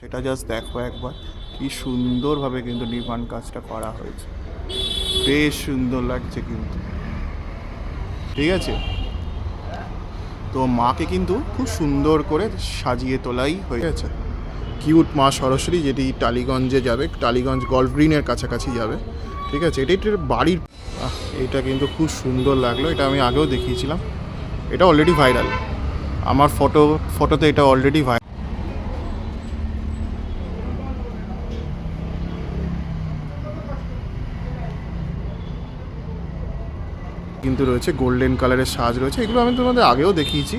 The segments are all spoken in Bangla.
সেটা জাস্ট দেখো একবার, কি সুন্দরভাবে কিন্তু নির্মাণ কাজটা করা হয়েছে, বেশ সুন্দর লাগছে কিন্তু। ঠিক আছে, তো মাকে কিন্তু খুব সুন্দর করে সাজিয়ে তোলাই হয়ে গেছে। কিউট মা সরস্বতী, যেটি টালিগঞ্জে যাবে, টালিগঞ্জ গল্ফ গ্রিনের কাছাকাছি যাবে। ঠিক আছে, এটার বাড়ির এটা কিন্তু খুব সুন্দর লাগলো। এটা আমি আগেও দেখিয়েছিলাম, এটা অলরেডি ভাইরাল, আমার ফটোতে এটা অলরেডি ভাইরাল কিন্তু রয়েছে, গোল্ডেন কালারের সাজ রয়েছে। এগুলো আমি তোমাদের আগেও দেখিয়েছি,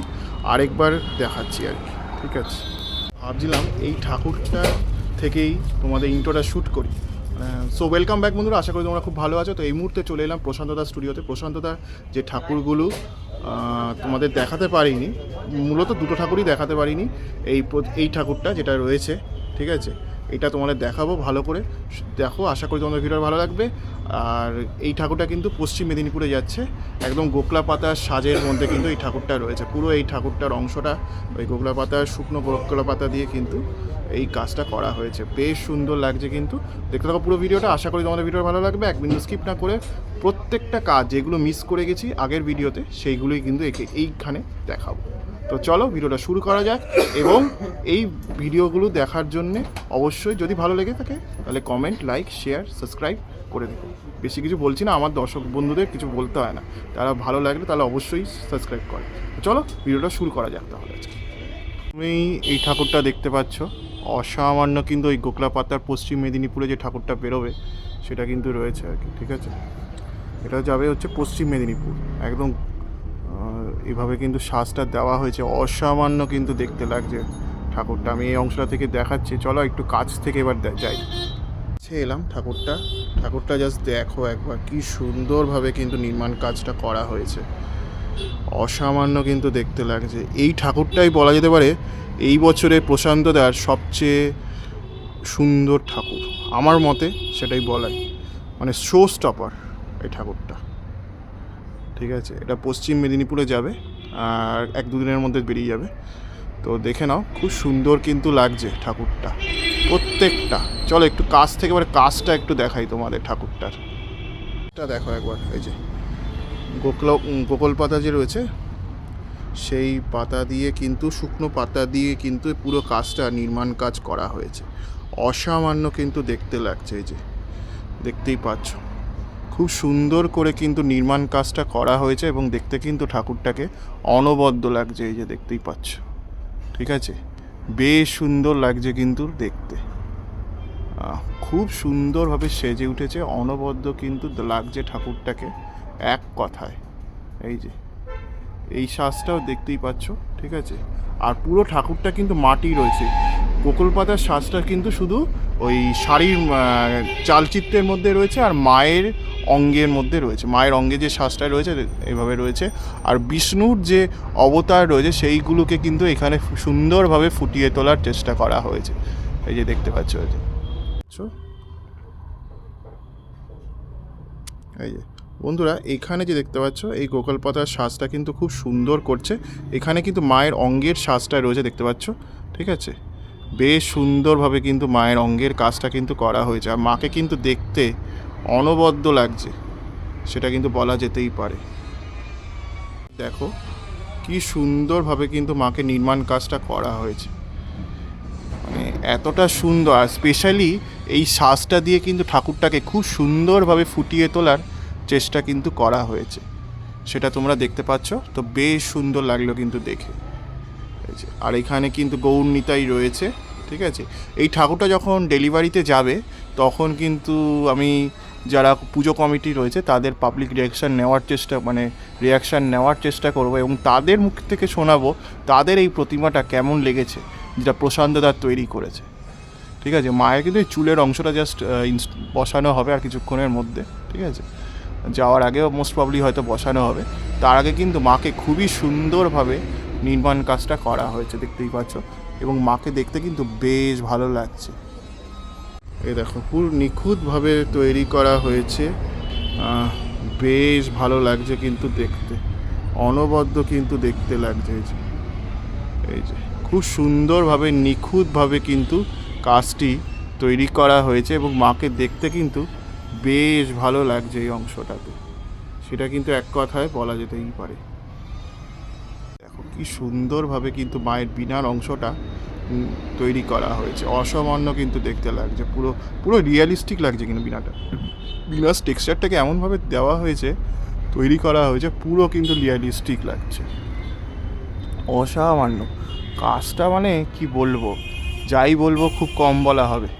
আরেকবার দেখাচ্ছি আর কি। ঠিক আছে, ভাবছিলাম এই ঠাকুরটা থেকেই তোমাদের ইন্ট্রোটা শ্যুট করি। সো ওয়েলকাম ব্যাক বন্ধুরা, আশা করি তোমরা খুব ভালো আছো। তো এই মুহূর্তে চলে এলাম প্রশান্তদার স্টুডিওতে। প্রশান্তদার যে ঠাকুরগুলো তোমাদের দেখাতে পারিনি, মূলত দুটো ঠাকুরই দেখাতে পারিনি। এই ঠাকুরটা যেটা রয়েছে, ঠিক আছে, এটা তোমাদের দেখাবো ভালো করে। দেখো, আশা করি তোমাদের ভিডিও ভালো লাগবে। আর এই ঠাকুরটা কিন্তু পশ্চিম মেদিনীপুরে যাচ্ছে, একদম গোকলা পাতার সাজের মধ্যে কিন্তু এই ঠাকুরটা রয়েছে। পুরো এই ঠাকুরটার অংশটা ওই গোকলা পাতার, শুকনো গোকলা পাতা দিয়ে কিন্তু এই কাজটা করা হয়েছে, বেশ সুন্দর লাগছে কিন্তু। দেখতে থাকো পুরো ভিডিওটা, আশা করি তোমাদের ভিডিও ভালো লাগবে। এক বিন্দু স্কিপ না করে প্রত্যেকটা কাজ যেগুলো মিস করে গেছি আগের ভিডিওতে, সেইগুলোই কিন্তু এইখানে দেখাবো। তো চলো ভিডিওটা শুরু করা যাক। এবং এই ভিডিওগুলো দেখার জন্যে অবশ্যই যদি ভালো লেগে থাকে তাহলে কমেন্ট, লাইক, শেয়ার, সাবস্ক্রাইব করে দেবো। বেশি কিছু বলছি না, আমার দর্শক বন্ধুদের কিছু বলতে হয় না, তারা ভালো লাগলে তাহলে অবশ্যই সাবস্ক্রাইব করে। চলো ভিডিওটা শুরু করা যাক তাহলে। আজকে তুমি এই ঠাকুরটা দেখতে পাচ্ছ, অসামান্য কিন্তু ওই গোকলা পাতার পশ্চিম মেদিনীপুরে যে ঠাকুরটা বেরোবে সেটা কিন্তু রয়েছে আর কি। ঠিক আছে, এটা যাবে হচ্ছে পশ্চিম মেদিনীপুর, একদম এভাবে কিন্তু সাজটা দেওয়া হয়েছে, অসামান্য কিন্তু দেখতে লাগছে ঠাকুরটা। আমি এই অংশটা থেকে দেখাচ্ছি, চলো একটু কাছ থেকে এবার যাই। এলাম ঠাকুরটা জাস্ট দেখো একবার, কি সুন্দরভাবে কিন্তু নির্মাণ কাজটা করা হয়েছে, অসামান্য কিন্তু দেখতে লাগছে। এই ঠাকুরটাই বলা যেতে পারে এই বছরে প্রশান্তদার সবচেয়ে সুন্দর ঠাকুর আমার মতে, সেটাই বলাই, মানে শো স্টপার এই ঠাকুরটা। ঠিক আছে, এটা পশ্চিম মেদিনীপুরে যাবে আর এক দুদিনের মধ্যে বেরিয়ে যাবে। তো দেখে নাও, খুব সুন্দর কিন্তু লাগছে ঠাকুরটা প্রত্যেকটা। চলো একটু কাছ থেকে এবার কাজটা একটু দেখাই তোমাদের ঠাকুরটার। এটা দেখো একবার, এই যে গোকল পাতা যে রয়েছে, সেই পাতা দিয়ে কিন্তু, শুকনো পাতা দিয়ে কিন্তু পুরো কাজটা, নির্মাণ কাজ করা হয়েছে, অসামান্য কিন্তু দেখতে লাগছে। এই যে দেখতেই পাচ্ছ, খুব সুন্দর করে কিন্তু নির্মাণ কাজটা করা হয়েছে এবং দেখতে কিন্তু ঠাকুরটাকে অনবদ্য লাগছে। এই যে দেখতেই পাচ্ছ, ঠিক আছে, বেশ সুন্দর লাগছে কিন্তু দেখতে, খুব সুন্দরভাবে সেজে উঠেছে, অনবদ্য কিন্তু লাগছে ঠাকুরটাকে এক কথায়। এই যে এই সাজটাও দেখতেই পাচ্ছ, ঠিক আছে। আর পুরো ঠাকুরটা কিন্তু মাটি রয়েছে, গোকুল পাতার সাজটা কিন্তু শুধু ওই শাড়ির চালচিত্রের মধ্যে রয়েছে আর মায়ের অঙ্গের মধ্যে রয়েছে, মায়ের অঙ্গে যে সাজটা রয়েছে এইভাবে রয়েছে। আর বিষ্ণুর যে অবতার রয়েছে সেইগুলোকে কিন্তু এখানে সুন্দরভাবে ফুটিয়ে তোলার চেষ্টা করা হয়েছে। এই যে দেখতে পাচ্ছ, এই যে বন্ধুরা, এখানে যে দেখতে পাচ্ছ এই গোপাল পাতার সাজটা কিন্তু খুব সুন্দর করছে। এখানে কিন্তু মায়ের অঙ্গের সাজটা রয়েছে, দেখতে পাচ্ছ, ঠিক আছে, বেশ সুন্দরভাবে কিন্তু মায়ের অঙ্গের কাজটা কিন্তু করা হয়েছে। আর মাকে কিন্তু দেখতে অনবদ্য লাগছে, সেটা কিন্তু বলা যেতেই পারে। দেখো কি সুন্দরভাবে কিন্তু মাকে নির্মাণ কাজটা করা হয়েছে, মানে এতটা সুন্দর। আর স্পেশালি এই সাজটা দিয়ে কিন্তু ঠাকুরটাকে খুব সুন্দরভাবে ফুটিয়ে তোলার চেষ্টা কিন্তু করা হয়েছে, সেটা তোমরা দেখতে পাচ্ছ। তো বেশ সুন্দর লাগলো কিন্তু দেখে। আর এখানে কিন্তু গৌর নিতাই রয়েছে, ঠিক আছে। এই ঠাকুরটা যখন ডেলিভারিতে যাবে তখন কিন্তু আমি যারা পুজো কমিটি রয়েছে তাদের পাবলিক রিয়াকশান নেওয়ার চেষ্টা করবো এবং তাদের মুখ থেকে শোনাবো তাদের এই প্রতিমাটা কেমন লেগেছে, যেটা প্রশান্তদার তৈরি করেছে। ঠিক আছে, মায়ের কিন্তু এই চুলের অংশটা জাস্ট বসানো হবে আর কিছুক্ষণের মধ্যে, ঠিক আছে, যাওয়ার আগেও মোস্ট প্রবলি হয়তো বসানো হবে। তার আগে কিন্তু মাকে খুবই সুন্দরভাবে নির্মাণ কাজটা করা হয়েছে, দেখতেই পাচ্ছ, এবং মাকে দেখতে কিন্তু বেশ ভালো লাগছে। এই দেখো, পুরো নিখুঁতভাবে তৈরি করা হয়েছে, বেশ ভালো লাগছে কিন্তু দেখতে, অনবদ্য কিন্তু দেখতে লাগছে। এই যে খুব সুন্দরভাবে নিখুঁতভাবে কিন্তু কাজটি তৈরি করা হয়েছে এবং মাকে দেখতে কিন্তু বেশ ভালো লাগছে এই অংশটাতে, সেটা কিন্তু এক কথায় বলা যেতেই পারে। দেখো কি সুন্দরভাবে কিন্তু মায়ের বীণার অংশটা তৈরি করা হয়েছে, অসামান্য কিন্তু দেখতে লাগছে, পুরো পুরো রিয়েলিস্টিক লাগছে কিন্তু বীণার টেক্সচারটাকে এমনভাবে দেওয়া হয়েছে, তৈরি করা হয়েছে, পুরো কিন্তু রিয়েলিস্টিক লাগছে, অসামান্য কাজটা। মানে কি বলবো, যাই বলবো খুব কম বলা হবে।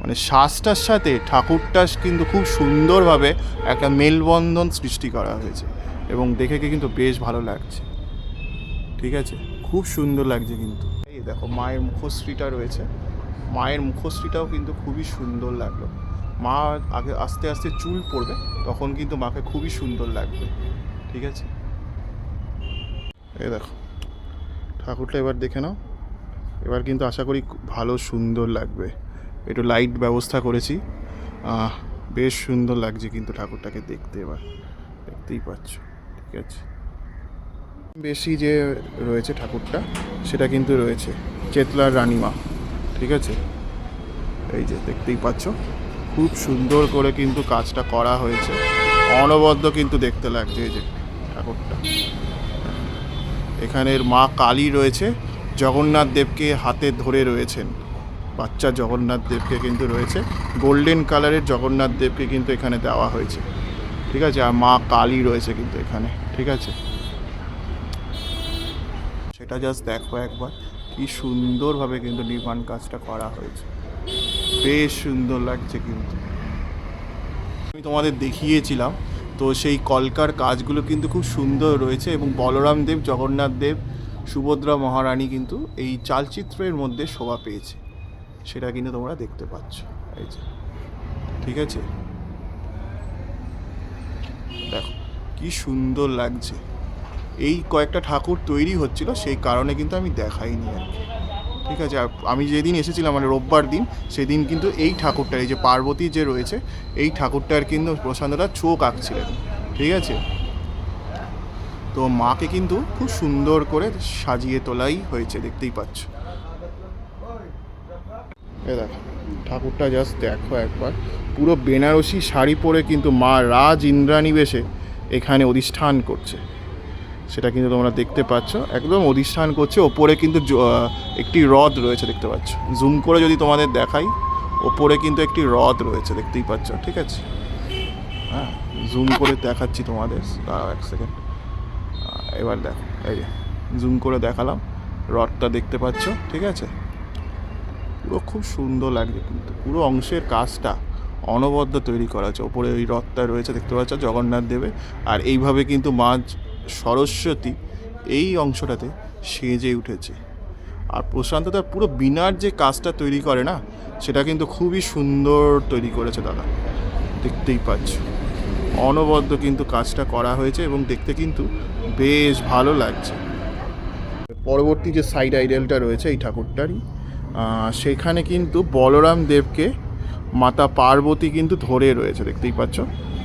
মানে শ্বাসটার সাথে ঠাকুরটা কিন্তু খুব সুন্দরভাবে একটা মেলবন্ধন সৃষ্টি করা হয়েছে এবং দেখে কিন্তু বেশ ভালো লাগছে। ঠিক আছে, খুব সুন্দর লাগছে কিন্তু। এই দেখো মায়ের মুখশ্রীটা রয়েছে, মায়ের মুখশ্রীটাও কিন্তু খুবই সুন্দর লাগলো। মা আগে আস্তে আস্তে চুল পড়বে, তখন কিন্তু মাকে খুবই সুন্দর লাগবে। ঠিক আছে, এই দেখো ঠাকুরটা এবার দেখে নাও, এবার কিন্তু আশা করি ভালো সুন্দর লাগবে। একটু লাইট ব্যবস্থা করেছি, বেশ সুন্দর লাগছে কিন্তু ঠাকুরটাকে দেখতে, এবার দেখতেই পাচ্ছ। ঠিক আছে, বেশি যে রয়েছে ঠাকুরটা সেটা কিন্তু রয়েছে চেতলার রানীমা। ঠিক আছে, এই যে দেখতেই পাচ্ছ খুব সুন্দর করে কিন্তু কাজটা করা হয়েছে, অনবদ্য কিন্তু দেখতে লাগছে এই যে ঠাকুরটা। এখানের মা কালী রয়েছে, জগন্নাথ দেবকে হাতে ধরে রয়েছেন, বাচ্চা জগন্নাথ দেবকে কিন্তু রয়েছে, গোল্ডেন কালারের জগন্নাথ দেবকে কিন্তু এখানে দেওয়া হয়েছে। ঠিক আছে, আর মা কালী রয়েছে কিন্তু এখানে। ঠিক আছে, সেটা জাস্ট দেখো একবার, কি সুন্দরভাবে কিন্তু নির্মাণ কাজটা করা হয়েছে, বেশ সুন্দর লাগছে কিন্তু। আমি তোমাদের দেখিয়েছিলাম তো সেই কলকার কাজগুলো কিন্তু খুব সুন্দর রয়েছে এবং বলরাম দেব, জগন্নাথ দেব, সুভদ্রা মহারানী কিন্তু এই চালচিত্রের মধ্যে শোভা পেয়েছে, সেটা কিন্তু তোমরা দেখতে পাচ্ছ। এই যে ঠিক আছে, দেখো কি সুন্দর লাগছে। এই কয়েকটা ঠাকুর তৈরি হচ্ছিল, সেই কারণে কিন্তু আমি দেখাইনি আর কি। ঠিক আছে, আর আমি যেদিন এসেছিলাম মানে রোববার দিন, সেদিন কিন্তু এই ঠাকুরটার, এই যে পার্বতী যে রয়েছে এই ঠাকুরটার কিন্তু প্রশান্তদা চোখ আঁকছিলেন। ঠিক আছে, তো মাকে কিন্তু খুব সুন্দর করে সাজিয়ে তোলাই হয়েছে, দেখতেই পাচ্ছ। এ দেখো ঠাকুরটা জাস্ট দেখো একবার, পুরো বেনারসি শাড়ি পরে কিন্তু মা রাজ ইন্দ্রাণী বেশে এখানে অধিষ্ঠান করছে, সেটা কিন্তু তোমরা দেখতে পাচ্ছ, একদম অধিষ্ঠান করছে। ওপরে কিন্তু একটি হ্রদ রয়েছে দেখতে পাচ্ছ, জুম করে যদি তোমাদের দেখাই, ওপরে কিন্তু একটি হ্রদ রয়েছে দেখতেই পাচ্ছ। ঠিক আছে, হ্যাঁ জুম করে দেখাচ্ছি তোমাদের, দাঁড়াও এক সেকেন্ড। এবার দেখো, এই যে জুম করে দেখালাম, হ্রদটা দেখতে পাচ্ছ। ঠিক আছে, পুরো খুব সুন্দর লাগছে কিন্তু, পুরো অংশের কাজটা অনবদ্য তৈরি করা আছে। ওপরে ওই হ্রদটা রয়েছে দেখতে পাচ্ছ জগন্নাথ দেবে, আর এইভাবে কিন্তু মা সরস্বতী এই অংশটাতে সেজে উঠেছে। আর প্রশান্ত তার পুরো বীণার যে কাজটা তৈরি করে না, সেটা কিন্তু খুবই সুন্দর তৈরি করেছে দাদা, দেখতেই পাচ্ছ। অনবদ্য কিন্তু কাজটা করা হয়েছে এবং দেখতে কিন্তু বেশ ভালো লাগছে। পরবর্তী যে সাইড আইডেলটা রয়েছে এই ঠাকুরটারই, সেখানে কিন্তু বলরাম দেবকে মাতা পার্বতী কিন্তু ধরে রয়েছে, দেখতেই পাচ্ছ।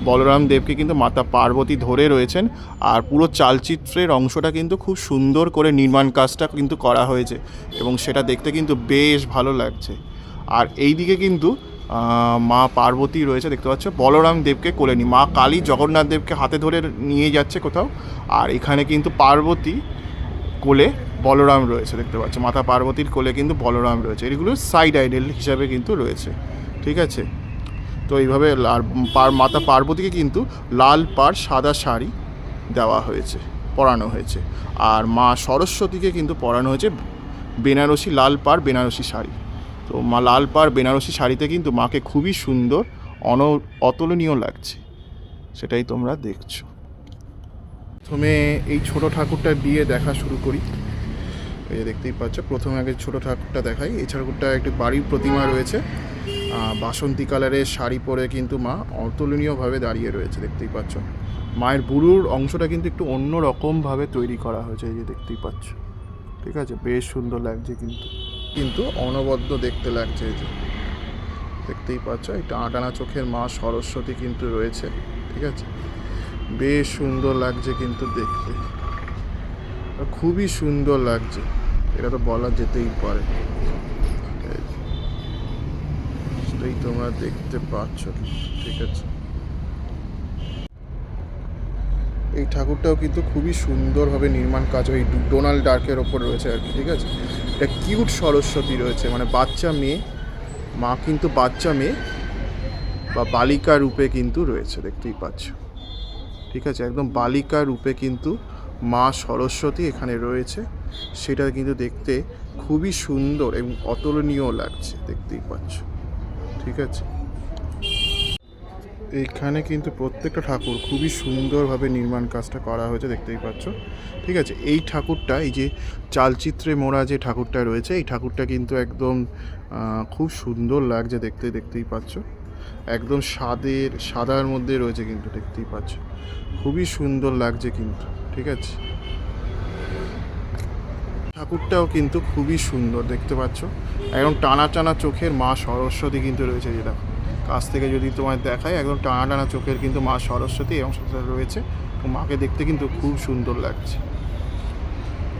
বলরাম দেবকে কিন্তু মাতা পার্বতী ধরে রয়েছেন, আর পুরো চালচিত্রের অংশটা কিন্তু খুব সুন্দর করে নির্মাণ কাজটা কিন্তু করা হয়েছে এবং সেটা দেখতে কিন্তু বেশ ভালো লাগছে। আর এই দিকে কিন্তু মা পার্বতী রয়েছে দেখতে পাচ্ছ, বলরাম দেবকে কোলে নিয়ে মা কালী জগন্নাথ দেবকে হাতে ধরে নিয়ে যাচ্ছে কোথাও, আর এখানে কিন্তু পার্বতী কোলে বলরাম রয়েছে দেখতে পাচ্ছ, মাতা পার্বতীর কোলে কিন্তু বলরাম রয়েছে। এগুলো সাইড আইডেল হিসাবে কিন্তু রয়েছে। ঠিক আছে, তো এইভাবে মাতা পার্বতীকে কিন্তু লাল পাড় সাদা শাড়ি দেওয়া হয়েছে, পরানো হয়েছে, আর মা সরস্বতীকে কিন্তু পরানো হয়েছে বেনারসি লাল পাড় বেনারসি শাড়ি। তো মা লাল পাড় বেনারসি শাড়িতে কিন্তু মাকে খুবই সুন্দর অতুলনীয় লাগছে, সেটাই তোমরা দেখছো। প্রথমে এই ছোট ঠাকুরটা দিয়ে দেখা শুরু করি। এই যে দেখতেই পাচ্ছ, প্রথমে আগে ছোট ঠাকুরটা দেখাই। এই ঠাকুরটা একটি বাড়ির প্রতিমা রয়েছে, বাসন্তী কালারের শাড়ি পরে কিন্তু মা অতুলনীয়ভাবে দাঁড়িয়ে রয়েছে, দেখতেই পাচ্ছ। মায়ের বুড়ুর অংশটা কিন্তু একটু অন্য রকমভাবে তৈরি করা হয়েছে, এই যে দেখতেই পাচ্ছ। ঠিক আছে, বেশ সুন্দর লাগছে কিন্তু, কিন্তু অনবদ্য দেখতে লাগছে। এই যে দেখতেই পাচ্ছ, একটা আটানা চোখের মা সরস্বতী কিন্তু রয়েছে। ঠিক আছে, বেশ সুন্দর লাগছে কিন্তু দেখতে, খুবই সুন্দর লাগছে, এটা তো বলা যেতেই পারে। এই তোমরা দেখতে পাচ্ছ, ঠিক আছে। এই ঠাকুরটাও কিন্তু খুবই সুন্দরভাবে নির্মাণ কাজ ওই ডোনাল্ড ডার্কের ওপর রয়েছে আর কি, ঠিক আছে। এটা কিউট সরস্বতী রয়েছে, মানে বাচ্চা মেয়ে, মা কিন্তু বাচ্চা মেয়ে বা বালিকা রূপে কিন্তু রয়েছে, দেখতেই পাচ্ছ, ঠিক আছে। একদম বালিকা রূপে কিন্তু মা সরস্বতী এখানে রয়েছে, সেটা কিন্তু দেখতে খুবই সুন্দর এবং অতুলনীয় লাগছে, দেখতেই পাচ্ছ, ঠিক আছে। এইখানে কিন্তু প্রত্যেকটা ঠাকুর খুবই সুন্দরভাবে নির্মাণ কাজটা করা হয়েছে, দেখতেই পাচ্ছ, ঠিক আছে। এই ঠাকুরটা, এই যে চালচিত্রে মোড়া যে ঠাকুরটা রয়েছে, এই ঠাকুরটা কিন্তু একদম খুব সুন্দর লাগছে দেখতে, দেখতেই পাচ্ছ। একদম সাদার মধ্যে রয়েছে কিন্তু, দেখতেই পাচ্ছ, খুবই সুন্দর লাগছে কিন্তু, ঠিক আছে। ঠাকুরটাও কিন্তু খুবই সুন্দর, দেখতে পাচ্ছ। একদম টানা টানা চোখের মা সরস্বতী কিন্তু রয়েছে, যেটা কাছ থেকে যদি তোমায় দেখায়, একদম টানা টানা চোখের কিন্তু মা সরস্বতী এই অংশটা রয়েছে। তো মাকে দেখতে কিন্তু খুব সুন্দর লাগছে,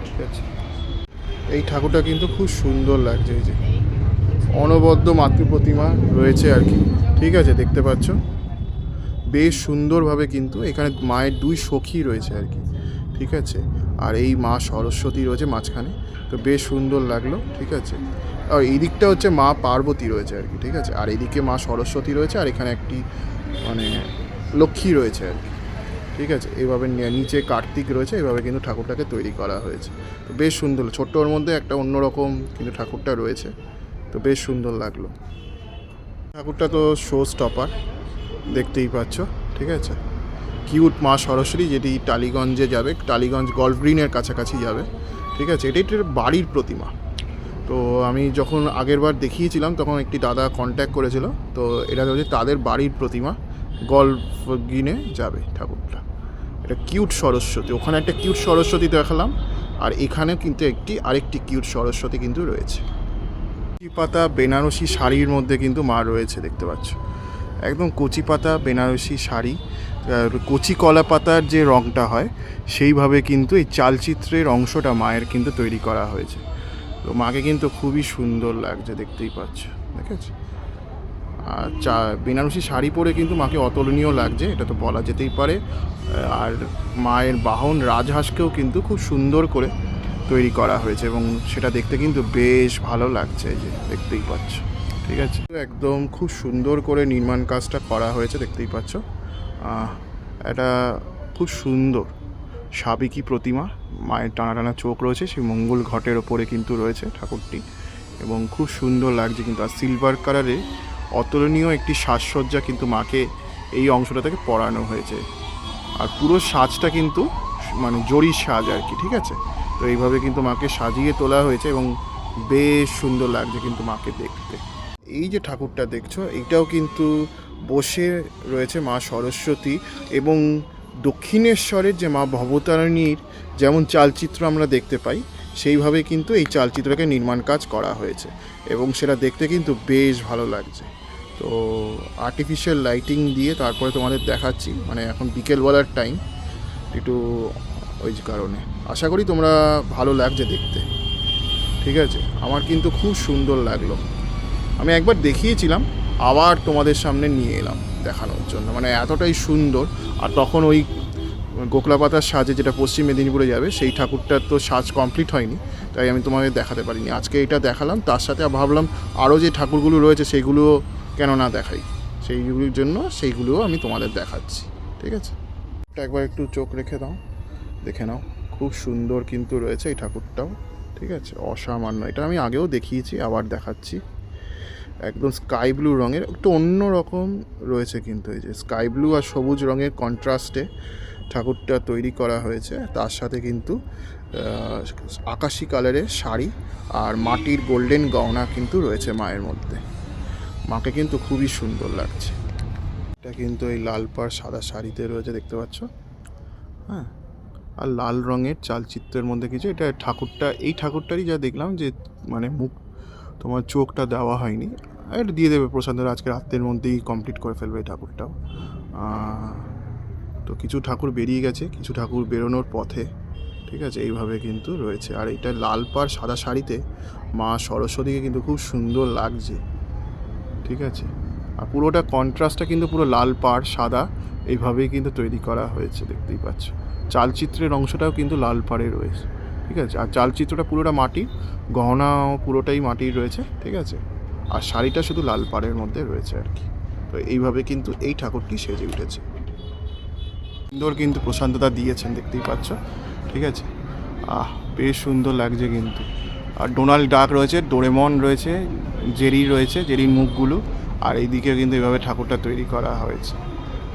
ঠিক আছে। এই ঠাকুরটা কিন্তু খুব সুন্দর লাগছে, এই যে অনবদ্য মাতৃ প্রতিমা রয়েছে আর কি, ঠিক আছে, দেখতে পাচ্ছ। বেশ সুন্দরভাবে কিন্তু এখানে মায়ের দুই সখী রয়েছে আর কি, ঠিক আছে। আর এই মা সরস্বতী রয়েছে মাঝখানে, তো বেশ সুন্দর লাগলো, ঠিক আছে। আর এই দিকটা হচ্ছে মা পার্বতী রয়েছে আর কি, ঠিক আছে। আর এদিকে মা সরস্বতী রয়েছে, আর এখানে একটি মানে লক্ষ্মী রয়েছে আর কি, ঠিক আছে। এইভাবে নিচে কার্তিক রয়েছে, এইভাবে কিন্তু ঠাকুরটাকে তৈরি করা হয়েছে। তো বেশ সুন্দর, ছোট্টর মধ্যে একটা অন্যরকম কিন্তু ঠাকুরটা রয়েছে, তো বেশ সুন্দর লাগলো। ঠাকুরটা তো শো স্টপার, দেখতেই পাচ্ছ, ঠিক আছে। কিউট মা সরস্বতী, যেটি টালিগঞ্জে যাবে, টালিগঞ্জ গল্ফ গ্রিনের কাছাকাছি যাবে, ঠিক আছে। এটাই বাড়ির প্রতিমা। তো আমি যখন আগের বার দেখিয়েছিলাম তখন একটি দাদা কন্ট্যাক্ট করেছিল, তো এটা হচ্ছে তাদের বাড়ির প্রতিমা, গল্ফ গ্রিনে যাবে ঠাকুরটা। এটা কিউট সরস্বতী, ওখানে একটা কিউট সরস্বতী দেখালাম, আর এখানেও কিন্তু আরেকটি কিউট সরস্বতী কিন্তু রয়েছে। কচি পাতা বেনারসি শাড়ির মধ্যে কিন্তু মা রয়েছে, দেখতে পাচ্ছ। একদম কচি পাতা বেনারসি শাড়ি, কচি কলা পাতার যে রঙটা হয় সেইভাবে কিন্তু এই চালচিত্রের অংশটা মায়ের কিন্তু তৈরি করা হয়েছে। তো মাকে কিন্তু খুবই সুন্দর লাগছে, দেখতেই পাচ্ছ, ঠিক আছে। আর বেনারসি শাড়ি পরে কিন্তু মাকে অতুলনীয় লাগছে, এটা তো বলা যেতেই পারে। আর মায়ের বাহন রাজহাঁসকেও কিন্তু খুব সুন্দর করে তৈরি করা হয়েছে, এবং সেটা দেখতে কিন্তু বেশ ভালো লাগছে, এই যে দেখতেই পাচ্ছ, ঠিক আছে। একদম খুব সুন্দর করে নির্মাণ কাজটা করা হয়েছে, দেখতেই পাচ্ছ। এটা খুব সুন্দর সাবেকি প্রতিমা, মায়ের টানা টানা চোখ রয়েছে, সেই মঙ্গল ঘটের ওপরে কিন্তু রয়েছে ঠাকুরটি, এবং খুব সুন্দর লাগছে কিন্তু। আর সিলভার কালারে অতুলনীয় একটি সাজসজ্জা কিন্তু মাকে এই অংশটা থেকে পরানো হয়েছে। আর পুরো সাজটা কিন্তু মানে জরির সাজ আর কি, ঠিক আছে। তো এইভাবে কিন্তু মাকে সাজিয়ে তোলা হয়েছে, এবং বেশ সুন্দর লাগছে কিন্তু মাকে দেখতে। এই যে ঠাকুরটা দেখছো, এইটাও কিন্তু বসে রয়েছে মা সরস্বতী, এবং দক্ষিণেশ্বরের যে মা ভবতারিণীর যেমন চালচিত্র আমরা দেখতে পাই, সেইভাবে কিন্তু এই চালচিত্রকে নির্মাণ কাজ করা হয়েছে, এবং সেটা দেখতে কিন্তু বেশ ভালো লাগছে। তো আর্টিফিশিয়াল লাইটিং দিয়ে তারপরে তোমাদের দেখাচ্ছি, মানে এখন বিকেলবেলার টাইম একটু, ওই কারণে আশা করি তোমরা ভালো লাগছে দেখতে, ঠিক আছে। আমার কিন্তু খুব সুন্দর লাগলো। আমি একবার দেখিয়েছিলাম, আবার তোমাদের সামনে নিয়ে এলাম দেখানোর জন্য, মানে এতটাই সুন্দর। আর তখন ওই গোকলা পাতার সাজে, যেটা পশ্চিম মেদিনীপুরে যাবে, সেই ঠাকুরটার তো সাজ কমপ্লিট হয়নি, তাই আমি তোমাদের দেখাতে পারিনি। আজকে এটা দেখালাম, তার সাথে ভাবলাম আরও যে ঠাকুরগুলো রয়েছে সেইগুলোও কেন না দেখাই, সেইগুলির জন্য সেইগুলোও আমি তোমাদের দেখাচ্ছি, ঠিক আছে। একবার একটু চোখ রেখে দাও, দেখে নাও, খুব সুন্দর কিন্তু রয়েছে এই ঠাকুরটাও, ঠিক আছে, অসামান্য। এটা আমি আগেও দেখিয়েছি, আবার দেখাচ্ছি। একদম স্কাই ব্লু রঙের, একটু অন্য রকম রয়েছে কিন্তু, এই যে স্কাই ব্লু আর সবুজ রঙের কন্ট্রাস্টে ঠাকুরটা তৈরি করা হয়েছে। তার সাথে কিন্তু আকাশি কালারের শাড়ি আর মাটির গোল্ডেন গহনা কিন্তু রয়েছে মায়ের মধ্যে। মাকে কিন্তু খুবই সুন্দর লাগছে। এটা কিন্তু এই লাল পাড় সাদা শাড়িতে রয়েছে, দেখতে পাচ্ছ, হ্যাঁ। আর লাল রঙের চালচিত্রের মধ্যে কিছু, এটা ঠাকুরটা, এই ঠাকুরটারই যা দেখলাম যে মানে মুখ, তোমার চোখটা দেওয়া হয়নি, এটা দিয়ে দেবে প্রসাদের, আজকে রাত্রের মধ্যেই কমপ্লিট করে ফেলবে এই ঠাকুরটাও। তো কিছু ঠাকুর বেরিয়ে গেছে, কিছু ঠাকুর বেরোনোর পথে, ঠিক আছে, এইভাবে কিন্তু রয়েছে। আর এটা লাল পাড় সাদা শাড়িতে মা সরস্বতীকে কিন্তু খুব সুন্দর লাগছে, ঠিক ঠিক আছে। আর পুরোটা কন্ট্রাস্টটা কিন্তু পুরো লাল পাড় সাদা এইভাবেই কিন্তু তৈরি করা হয়েছে, দেখতেই পাচ্ছ। চালচিত্রের অংশটাও কিন্তু লাল পাড়ে রয়েছে, ঠিক আছে। আর চালচিত্রটা পুরোটা মাটির, গহনাও পুরোটাই মাটির রয়েছে, ঠিক আছে। আর শাড়িটা শুধু লাল পাড়ের মধ্যে রয়েছে আর কি। তো এইভাবে কিন্তু এই ঠাকুরটি সেজে উঠেছে। সুন্দর কিন্তু প্রশান্ততা দিয়েছেন, দেখতেই পাচ্ছ, ঠিক আছে। বেশ সুন্দর লাগছে কিন্তু। আর ডোনাল্ড ডাক রয়েছে, ডোরেমন রয়েছে, জেরি রয়েছে, জেরির মুখগুলো। আর এইদিকে কিন্তু এভাবে ঠাকুরটা তৈরি করা হয়েছে,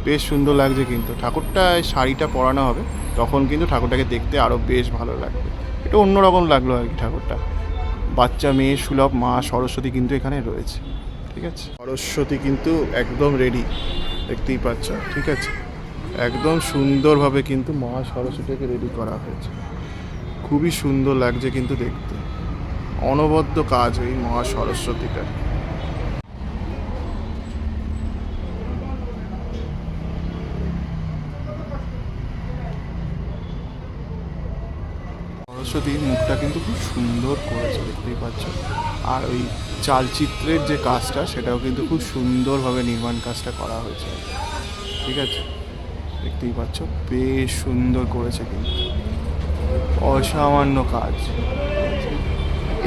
বেশ সুন্দর লাগছে কিন্তু। ঠাকুরটা শাড়িটা পরানো হবে তখন কিন্তু ঠাকুরটাকে দেখতে আরও বেশ ভালো লাগবে। এটা অন্যরকম লাগলো আর কি ঠাকুরটা। বাচ্চা মেয়ে সুলভ মা সরস্বতী কিন্তু এখানে রয়েছে, ঠিক আছে। সরস্বতী কিন্তু একদম রেডি, দেখতেই পাচ্ছ, ঠিক আছে। একদম সুন্দরভাবে কিন্তু মা সরস্বতীকে রেডি করা হয়েছে, খুবই সুন্দর লাগছে কিন্তু দেখতে। অনবদ্য কাজ এই মহা সরস্বতীটা। সরস্বতীর মুখটা কিন্তু খুব সুন্দর করেছে, দেখতেই পাচ্ছ। আর ওই চালচিত্রের যে কাজটা সেটাও কিন্তু খুব সুন্দরভাবে নির্মাণ কাজটা করা হয়েছে, ঠিক আছে। দেখতেই পাচ্ছ, বেশ সুন্দর করেছে কিন্তু, অসামান্য কাজ।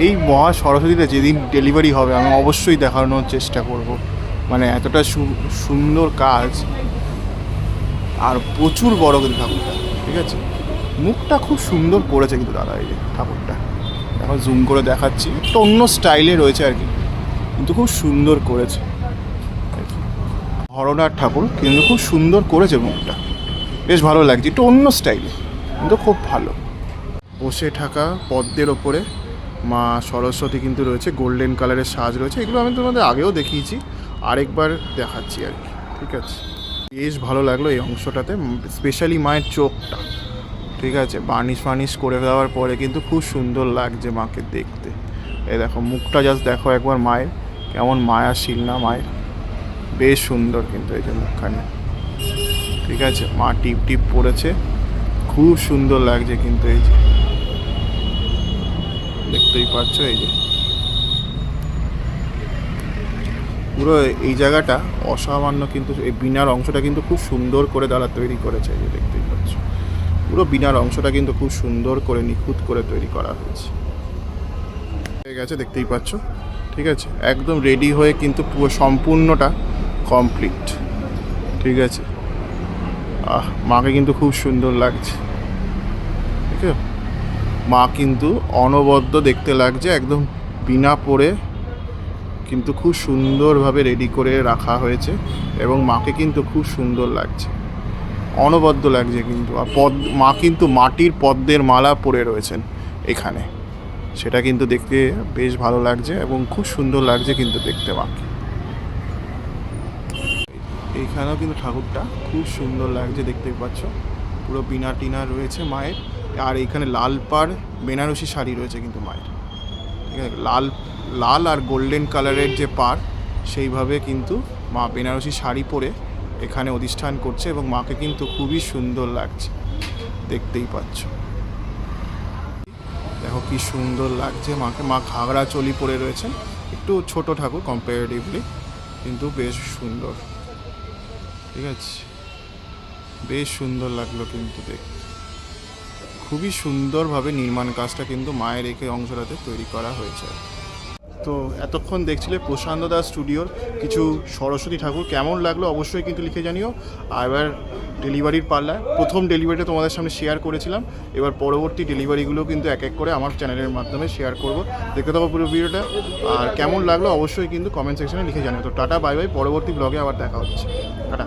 এই মহা সরস্বতীটা যেদিন ডেলিভারি হবে আমি অবশ্যই দেখানোর চেষ্টা করব। মানে এতটা সুন্দর কাজ, আর প্রচুর বড় কিন্তু ঠাকুরটা, ঠিক আছে। মুখটা খুব সুন্দর করেছে কিন্তু দাদা, এই যে ঠাকুরটা এখন জুম করে দেখাচ্ছি, একটা অন্য স্টাইলে রয়েছে আর কি, কিন্তু খুব সুন্দর করেছে। হরনাথ ঠাকুর কিন্তু খুব সুন্দর করেছে মুখটা, বেশ ভালো লাগছে, একটু অন্য স্টাইলে কিন্তু খুব ভালো। বসে থাকা পদ্মের ওপরে মা সরস্বতী কিন্তু রয়েছে, গোল্ডেন কালারের সাজ রয়েছে। এগুলো আমি তোমাদের আগেও দেখিয়েছি, আরেকবার দেখাচ্ছি আর কি, ঠিক আছে। বেশ ভালো লাগলো এই অংশটাতে, স্পেশালি মায়ের চোখটা, ঠিক আছে। বার্নিশ করে দেওয়ার পরে কিন্তু খুব সুন্দর লাগছে মাকে দেখতে। এই দেখো মুখটা জাস্ট দেখো একবার মায়ের, কেমন মায়াশীল না মায়ের, বেশ সুন্দর কিন্তু এই যে মুখখানি, ঠিক আছে। মা টিপ টিপ পড়েছে, খুব সুন্দর লাগছে কিন্তু এই যে, দেখতেই পাচ্ছ। এই যে পুরো এই জায়গাটা অসামান্য কিন্তু, এই বিনার অংশটা কিন্তু খুব সুন্দর করে তারা তৈরি করেছে, এই যে দেখতেই পাচ্ছ। পুরো বিনার অংশটা কিন্তু খুব সুন্দর করে নিখুঁত করে তৈরি করা হয়েছে, ঠিক আছে, দেখতেই পাচ্ছ, ঠিক আছে। একদম রেডি হয়ে কিন্তু পুরো সম্পূর্ণটা কমপ্লিট, ঠিক আছে। মাকে কিন্তু খুব সুন্দর লাগছে, ঠিক আছে। মা কিন্তু অনবদ্য দেখতে লাগছে, একদম বিনা পরে কিন্তু খুব সুন্দরভাবে রেডি করে রাখা হয়েছে, এবং মাকে কিন্তু খুব সুন্দর লাগছে, অনবদ্য লাগছে কিন্তু। আর মা কিন্তু মাটির পদ্মের মালা পরে রয়েছেন এখানে, সেটা কিন্তু দেখতে বেশ ভালো লাগছে এবং খুব সুন্দর লাগছে কিন্তু দেখতে মাকে। এইখানেও কিন্তু ঠাকুরটা খুব সুন্দর লাগছে, দেখতেই পাচ্ছ। পুরো বিনা টিনা রয়েছে মায়ের, আর এইখানে লাল পাড় বেনারসি শাড়ি রয়েছে কিন্তু মায়ের, ঠিক আছে। লাল আর গোল্ডেন কালারের যে পাড়, সেইভাবে কিন্তু মা বেনারসি শাড়ি পরে এখানে অধিষ্ঠান করছে, এবং মাকে কিন্তু খুবই সুন্দর লাগছে, দেখতেই পাচ্ছ। দেখো কি সুন্দর লাগছে মাকে। মা ঘাগরা চলি পরে রয়েছেন, একটু ছোট ঠাকুর কম্পারেটিভলি, কিন্তু বেশ সুন্দর, ঠিক আছে। বেশ সুন্দর লাগলো কিন্তু দেখতে, খুবই সুন্দরভাবে নির্মাণ কাজটা কিন্তু মায়ের একে অংশটাতে তৈরি করা হয়েছে। তো এতক্ষণ দেখছিলে প্রশান্ত দাস স্টুডিওর কিছু সরস্বতী ঠাকুর, কেমন লাগলো অবশ্যই কিন্তু লিখে জানিও। আর এবার ডেলিভারির পাল্লায়, প্রথম ডেলিভারিটা তোমাদের সামনে শেয়ার করেছিলাম, এবার পরবর্তী ডেলিভারিগুলো কিন্তু এক এক করে আমার চ্যানেলের মাধ্যমে শেয়ার করব, দেখতে থাকো পুরো ভিডিওটা। আর কেমন লাগলো অবশ্যই কিন্তু কমেন্ট সেকশনে লিখে জানিও। তো টাটা, বাই বাই, পরবর্তী ব্লগে আবার দেখা হচ্ছে, টাটা।